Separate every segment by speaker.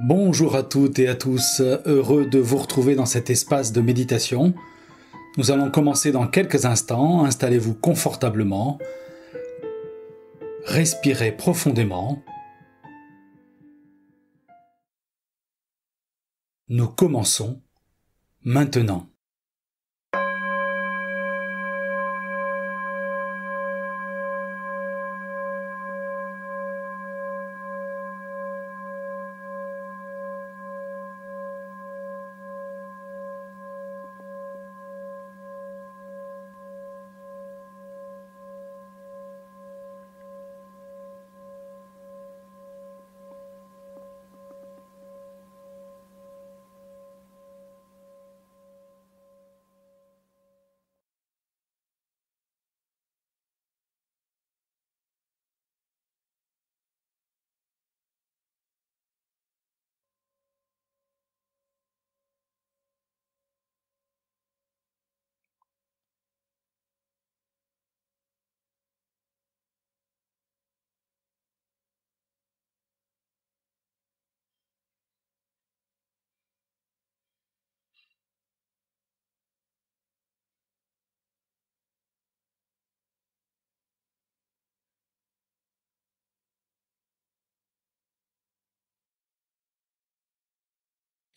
Speaker 1: Bonjour à toutes et à tous, heureux de vous retrouver dans cet espace de méditation. Nous allons commencer dans quelques instants, installez-vous confortablement, respirez profondément. Nous commençons maintenant.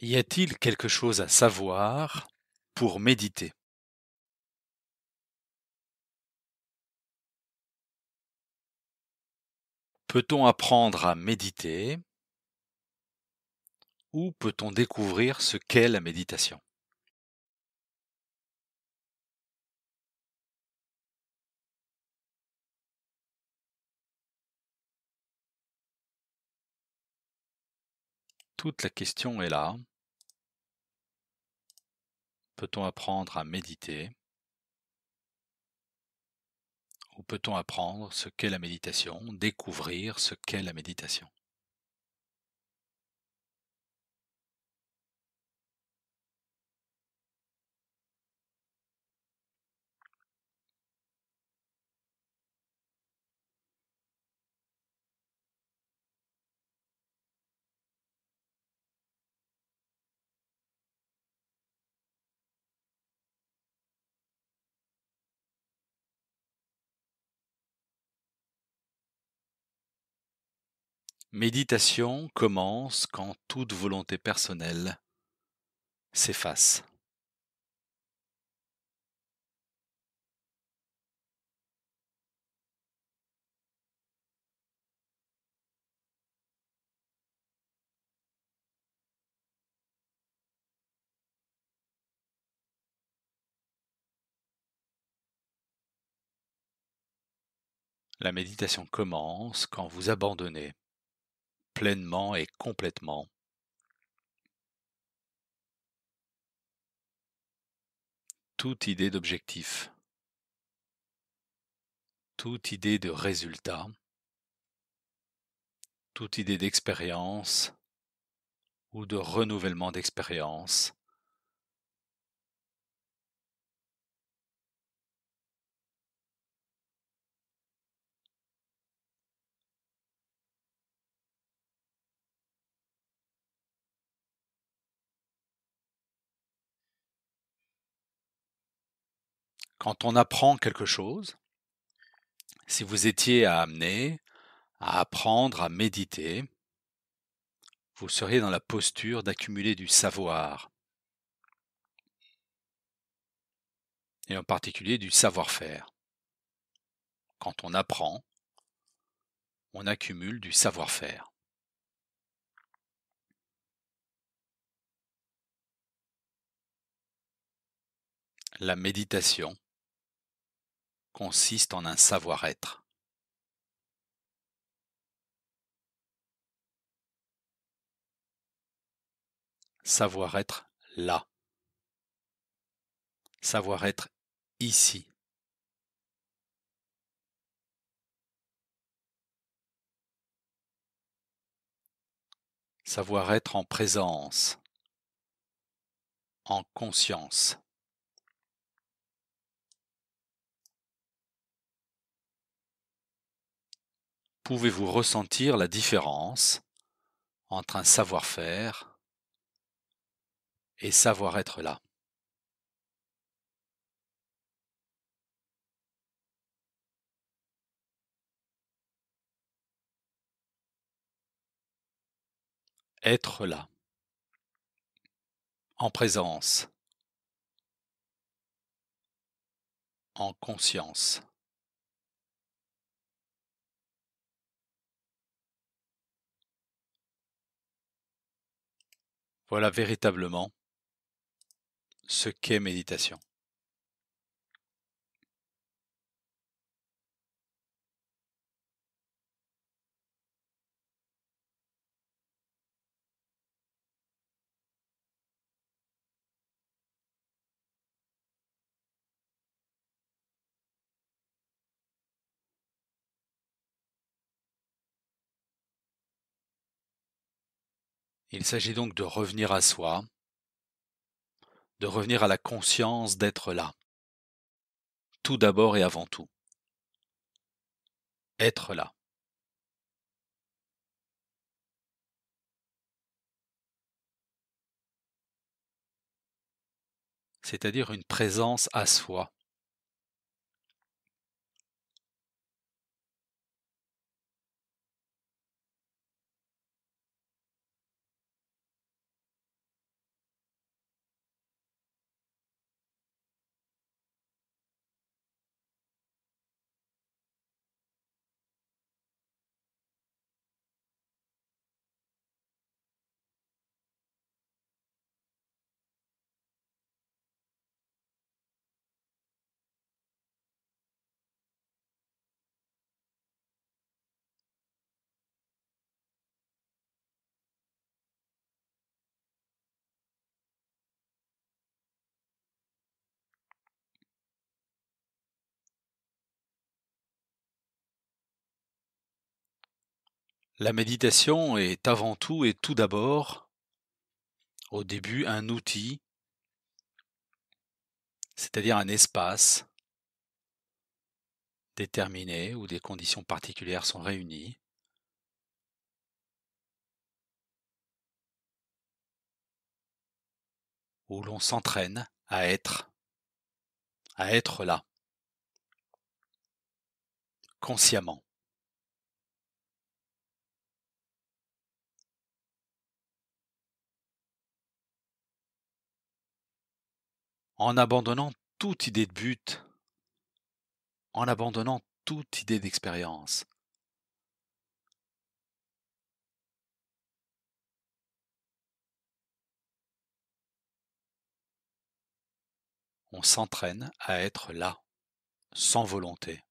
Speaker 2: Y a-t-il quelque chose à savoir pour méditer? Peut-on apprendre à méditer ou peut-on découvrir ce qu'est la méditation? Toute la question est là. Peut-on apprendre à méditer ou peut-on apprendre ce qu'est la méditation, découvrir ce qu'est la méditation? Méditation commence quand toute volonté personnelle s'efface. La méditation commence quand vous abandonnez pleinement et complètement toute idée d'objectif, toute idée de résultat, toute idée d'expérience ou de renouvellement d'expérience. Quand on apprend quelque chose, si vous étiez amené à apprendre à méditer, vous seriez dans la posture d'accumuler du savoir, et en particulier du savoir-faire. Quand on apprend, on accumule du savoir-faire. La méditation consiste en un savoir-être. Savoir-être là. Savoir-être ici. Savoir-être en présence, en conscience. Pouvez-vous ressentir la différence entre un savoir-faire et savoir être là. Être là, en présence, en conscience. Voilà véritablement ce qu'est méditation. Il s'agit donc de revenir à soi, de revenir à la conscience d'être là, tout d'abord et avant tout. Être là. C'est-à-dire une présence à soi. La méditation est avant tout et tout d'abord, au début, un outil, c'est-à-dire un espace déterminé où des conditions particulières sont réunies, où l'on s'entraîne à être là, consciemment. En abandonnant toute idée de but, en abandonnant toute idée d'expérience. On s'entraîne à être là, sans volonté,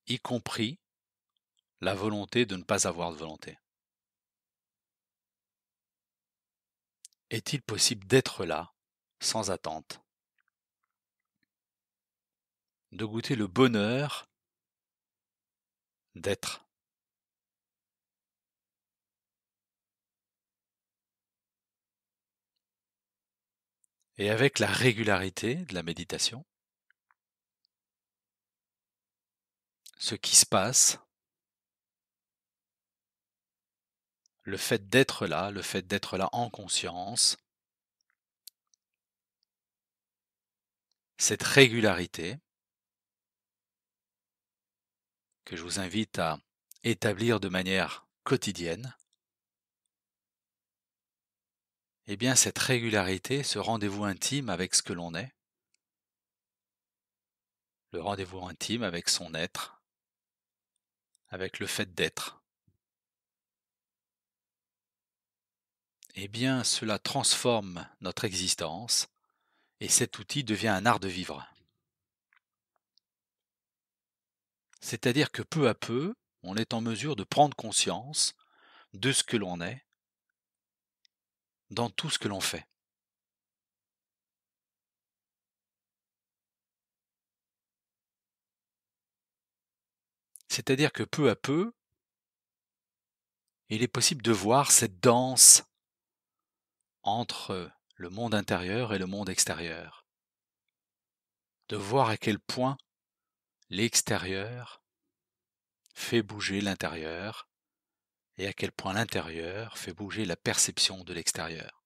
Speaker 2: y compris la volonté de ne pas avoir de volonté. Est-il possible d'être là, sans attente, de goûter le bonheur d'être? Et avec la régularité de la méditation, ce qui se passe, le fait d'être là en conscience, cette régularité que je vous invite à établir de manière quotidienne, eh bien cette régularité, ce rendez-vous intime avec ce que l'on est, le rendez-vous intime avec son être, avec le fait d'être, eh bien cela transforme notre existence et cet outil devient un art de vivre. C'est-à-dire que peu à peu, on est en mesure de prendre conscience de ce que l'on est dans tout ce que l'on fait. C'est-à-dire que peu à peu, il est possible de voir cette danse entre le monde intérieur et le monde extérieur, de voir à quel point l'extérieur fait bouger l'intérieur, et à quel point l'intérieur fait bouger la perception de l'extérieur.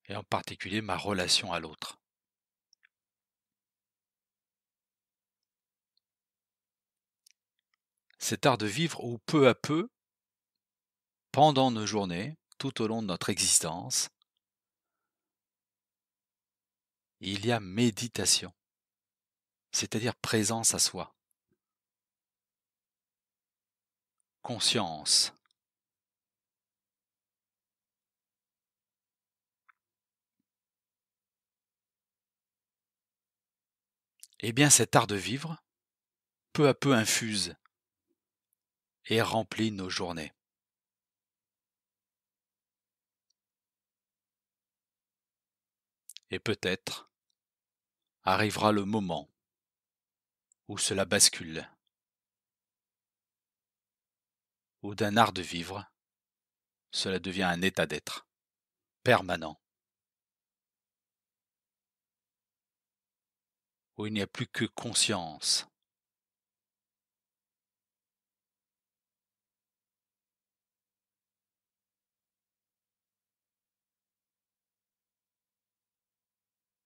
Speaker 2: Et en particulier ma relation à l'autre. Cet art de vivre où peu à peu, pendant nos journées, tout au long de notre existence, il y a méditation, c'est-à-dire présence à soi, conscience. Eh bien cet art de vivre, peu à peu infuse et remplit nos journées. Et peut-être arrivera le moment où cela bascule, où d'un art de vivre, cela devient un état d'être permanent, où il n'y a plus que conscience.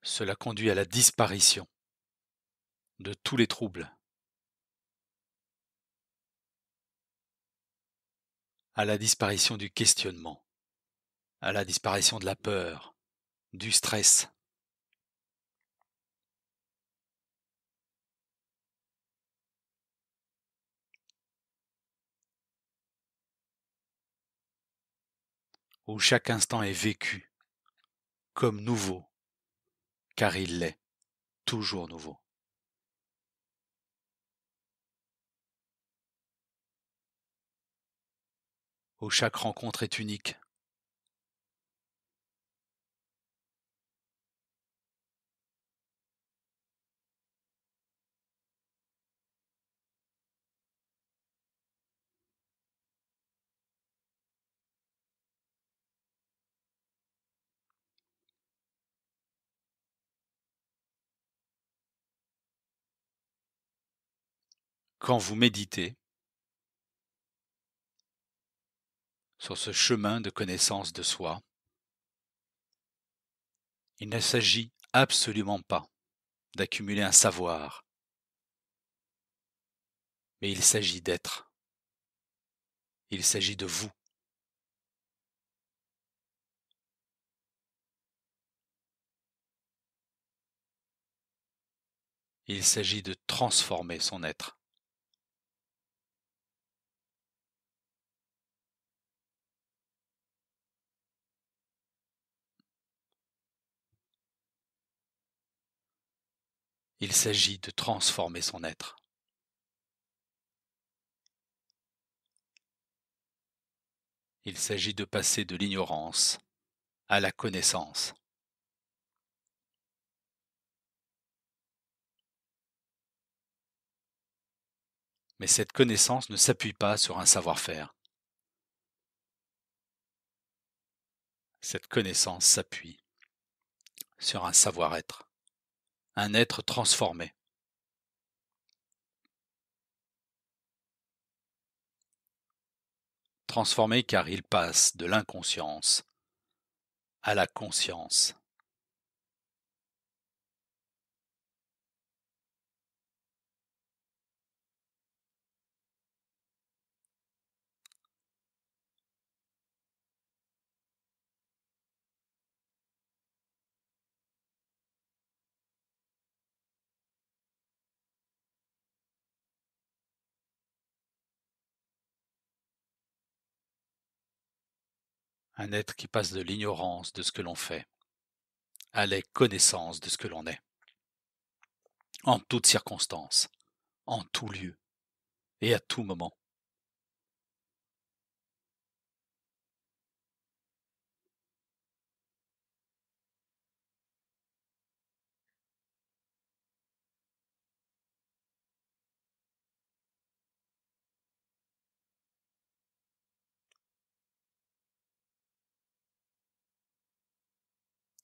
Speaker 2: Cela conduit à la disparition de tous les troubles, à la disparition du questionnement, à la disparition de la peur, du stress. Où chaque instant est vécu comme nouveau, car il l'est, toujours nouveau. Où chaque rencontre est unique. Quand vous méditez sur ce chemin de connaissance de soi, il ne s'agit absolument pas d'accumuler un savoir, mais il s'agit d'être. Il s'agit de vous. Il s'agit de transformer son être. Il s'agit de transformer son être. Il s'agit de passer de l'ignorance à la connaissance. Mais cette connaissance ne s'appuie pas sur un savoir-faire. Cette connaissance s'appuie sur un savoir-être, un être transformé. Transformé car il passe de l'inconscience à la conscience. Un être qui passe de l'ignorance de ce que l'on fait à la connaissance de ce que l'on est, en toutes circonstances, en tout lieu et à tout moment.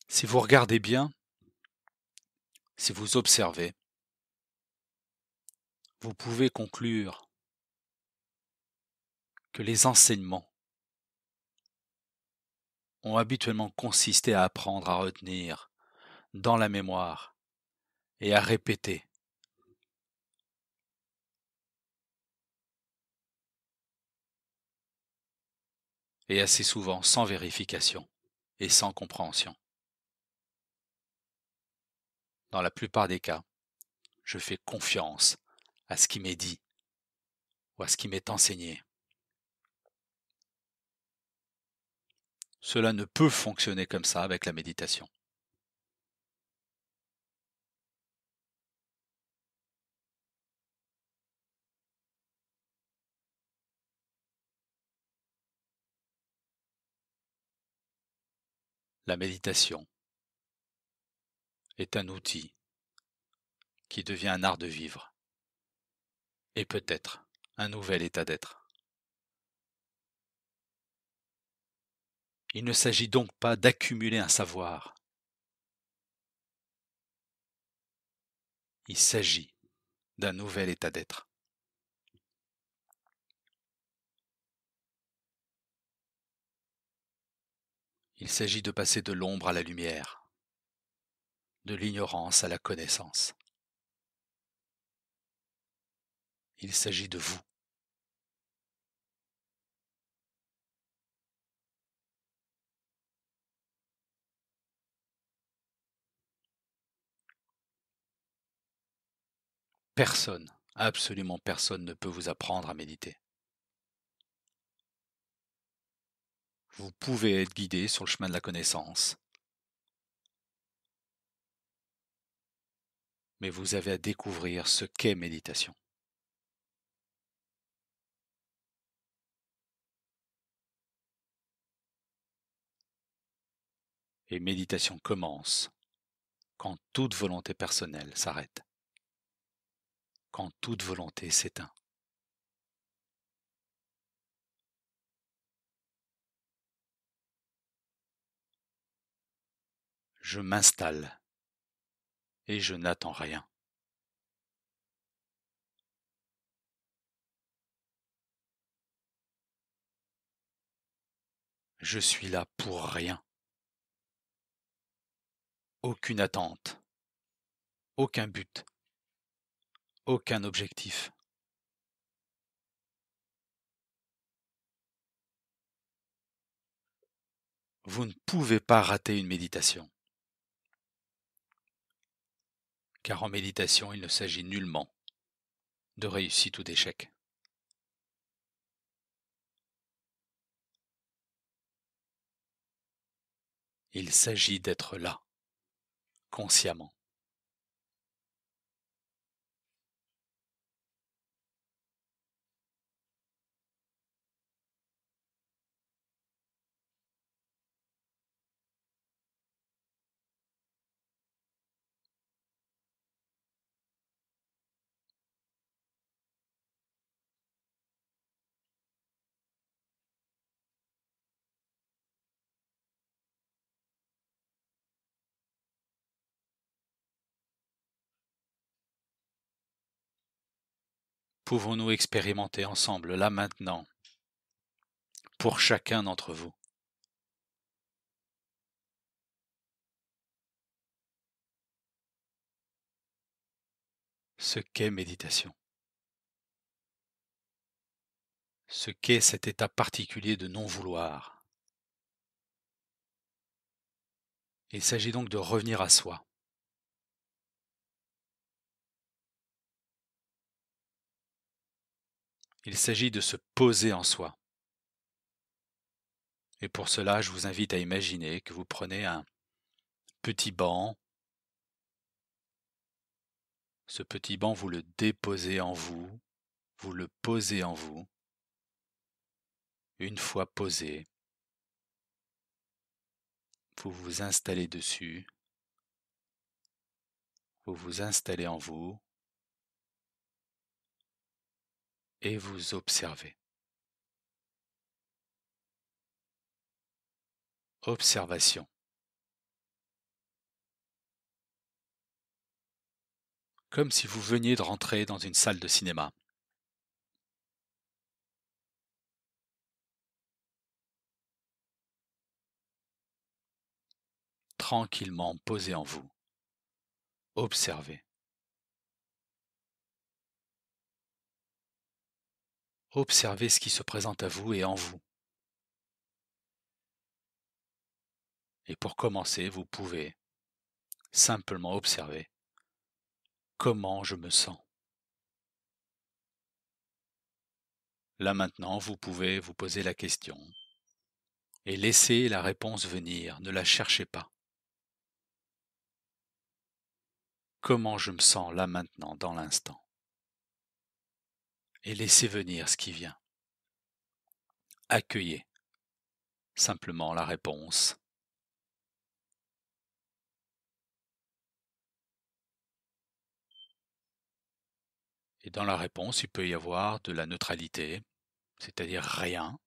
Speaker 2: Si vous regardez bien, si vous observez, vous pouvez conclure que les enseignements ont habituellement consisté à apprendre à retenir dans la mémoire et à répéter. Et assez souvent sans vérification et sans compréhension. Dans la plupart des cas, je fais confiance à ce qui m'est dit ou à ce qui m'est enseigné. Cela ne peut fonctionner comme ça avec la méditation. La méditation est un outil qui devient un art de vivre et peut-être un nouvel état d'être. Il ne s'agit donc pas d'accumuler un savoir. Il s'agit d'un nouvel état d'être. Il s'agit de passer de l'ombre à la lumière, de l'ignorance à la connaissance. Il s'agit de vous. Personne, absolument personne ne peut vous apprendre à méditer. Vous pouvez être guidé sur le chemin de la connaissance, mais vous avez à découvrir ce qu'est méditation. Et méditation commence quand toute volonté personnelle s'arrête, quand toute volonté s'éteint. Je m'installe et je n'attends rien. Je suis là pour rien. Aucune attente, aucun but, aucun objectif. Vous ne pouvez pas rater une méditation, car en méditation, il ne s'agit nullement de réussite ou d'échec. Il s'agit d'être là, consciemment. Pouvons-nous expérimenter ensemble, là maintenant, pour chacun d'entre vous, ce qu'est méditation, ce qu'est cet état particulier de non-vouloir. Il s'agit donc de revenir à soi. Il s'agit de se poser en soi. Et pour cela, je vous invite à imaginer que vous prenez un petit banc. Ce petit banc, vous le déposez en vous, vous le posez en vous. Une fois posé, vous vous installez dessus, vous vous installez en vous et vous observez. Observation. Comme si vous veniez de rentrer dans une salle de cinéma. tranquillement posé en vous. Observez. Observez ce qui se présente à vous et en vous. Et pour commencer, vous pouvez simplement observer comment je me sens. Là maintenant, vous pouvez vous poser la question et laisser la réponse venir, ne la cherchez pas. Comment je me sens là maintenant, dans l'instant? Et laissez venir ce qui vient. Accueillez simplement la réponse. Et dans la réponse, il peut y avoir de la neutralité, c'est-à-dire rien.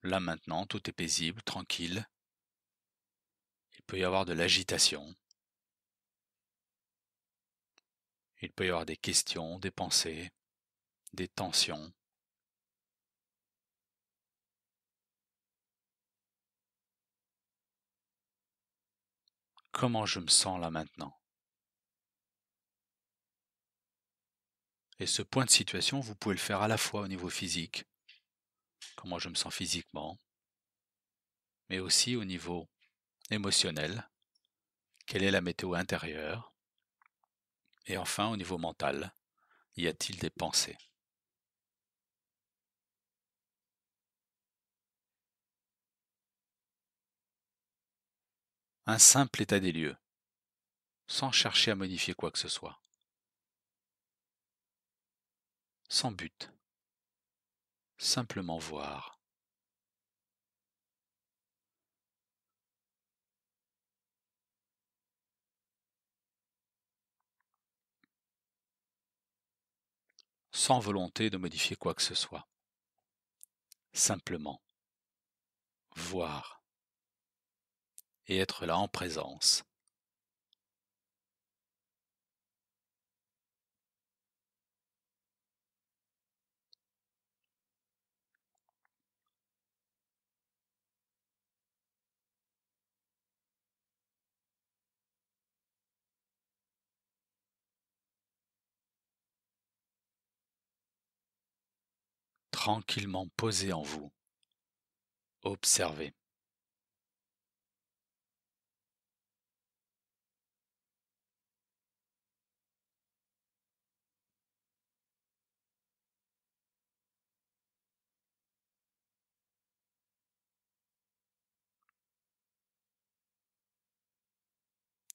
Speaker 2: Là maintenant, tout est paisible, tranquille. Il peut y avoir de l'agitation. Il peut y avoir des questions, des pensées, des tensions. Comment je me sens là maintenant? Et ce point de situation, vous pouvez le faire à la fois au niveau physique, comment je me sens physiquement, mais aussi au niveau émotionnel, quelle est la météo intérieure, et enfin au niveau mental, y a-t-il des pensées? Un simple état des lieux, sans chercher à modifier quoi que ce soit, sans but, simplement voir. Sans volonté de modifier quoi que ce soit. Simplement voir et être là en présence. Tranquillement posé en vous. Observez.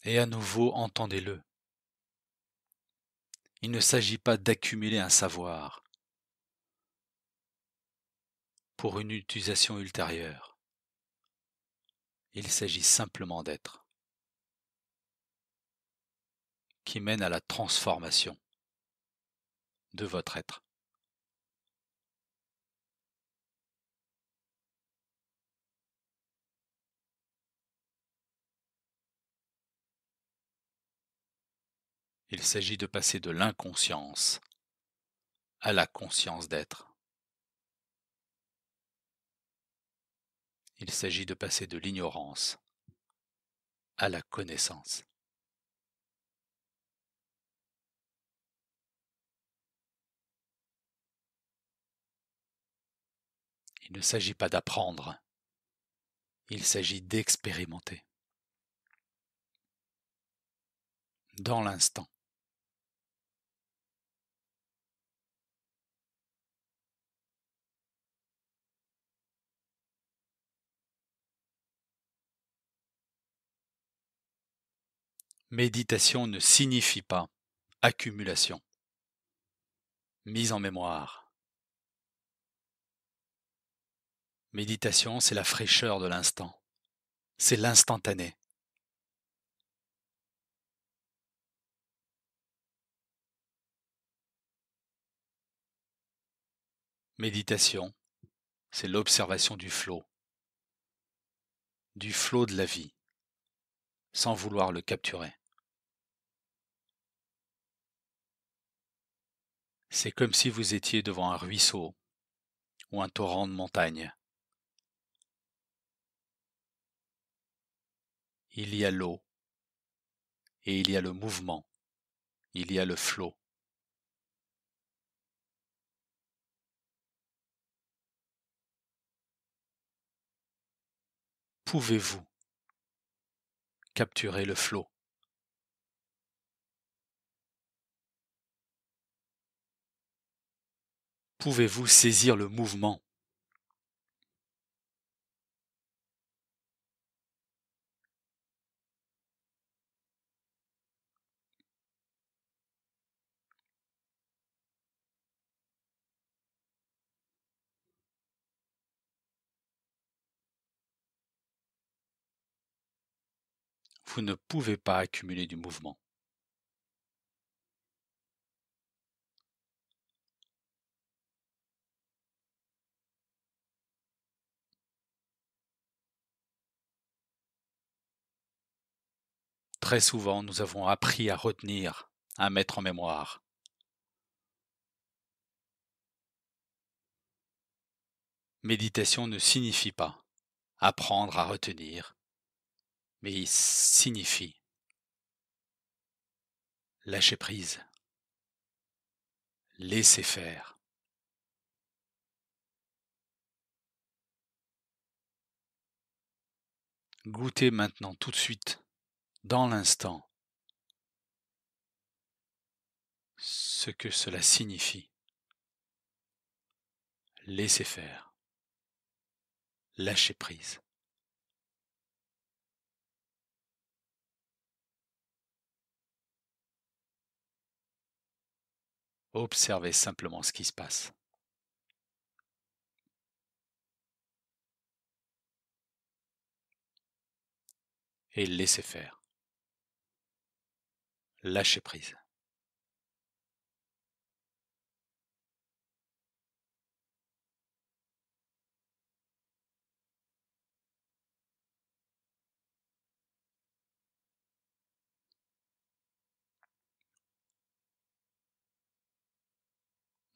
Speaker 2: Et à nouveau, entendez-le. Il ne s'agit pas d'accumuler un savoir pour une utilisation ultérieure. Il s'agit simplement d'être, qui mène à la transformation de votre être. Il s'agit de passer de l'inconscience à la conscience d'être. Il s'agit de passer de l'ignorance à la connaissance. Il ne s'agit pas d'apprendre, il s'agit d'expérimenter. Dans l'instant. Méditation ne signifie pas accumulation, mise en mémoire. Méditation, c'est la fraîcheur de l'instant, c'est l'instantané. Méditation, c'est l'observation du flot de la vie, sans vouloir le capturer. C'est comme si vous étiez devant un ruisseau ou un torrent de montagne. Il y a l'eau et il y a le mouvement, il y a le flot. Pouvez-vous capturer le flot? Pouvez-vous saisir le mouvement? Vous ne pouvez pas accumuler du mouvement. Très souvent, nous avons appris à retenir, à mettre en mémoire. Méditation ne signifie pas apprendre à retenir, mais il signifie lâcher prise, laisser faire. Goûtez maintenant tout de suite, dans l'instant, ce que cela signifie. Laisser faire, lâcher prise. Observez simplement ce qui se passe. Et laissez faire. Lâcher prise.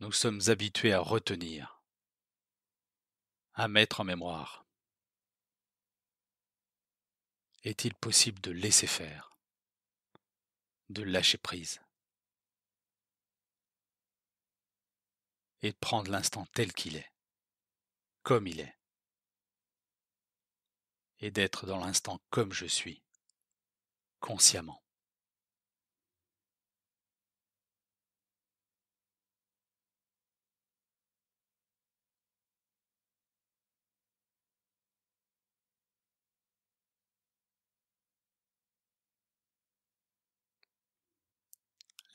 Speaker 2: Nous sommes habitués à retenir, à mettre en mémoire. Est-il possible de laisser faire, de lâcher prise et de prendre l'instant tel qu'il est, comme il est, et d'être dans l'instant comme je suis, consciemment.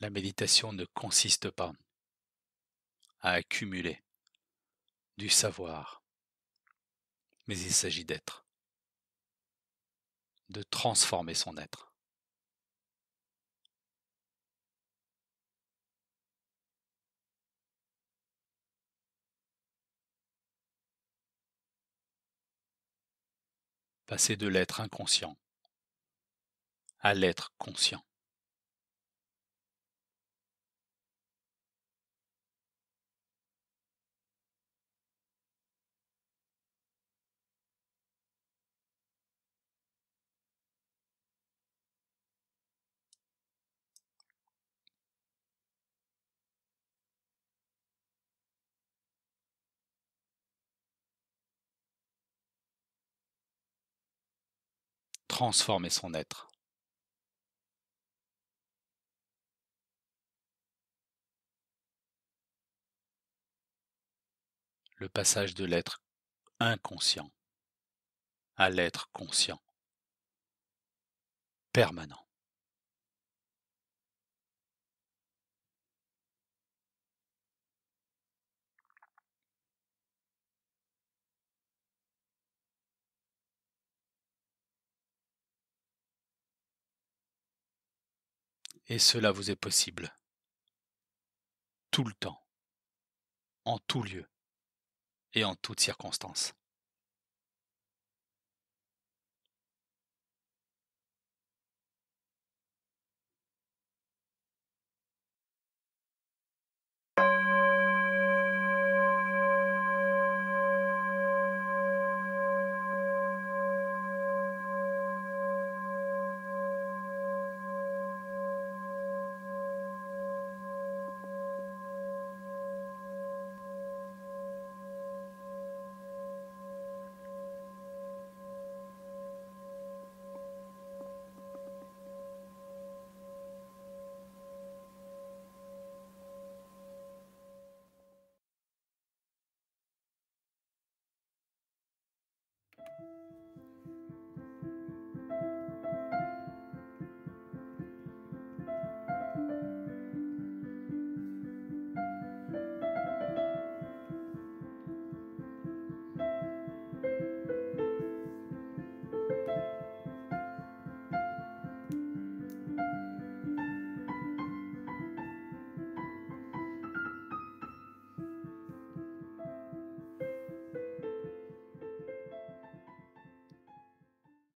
Speaker 2: La méditation ne consiste pas à accumuler du savoir, mais il s'agit d'être, de transformer son être. Passer de l'être inconscient à l'être conscient. Transformer son être. Le passage de l'être inconscient à l'être conscient, permanent. Et cela vous est possible, tout le temps, en tout lieu et en toutes circonstances.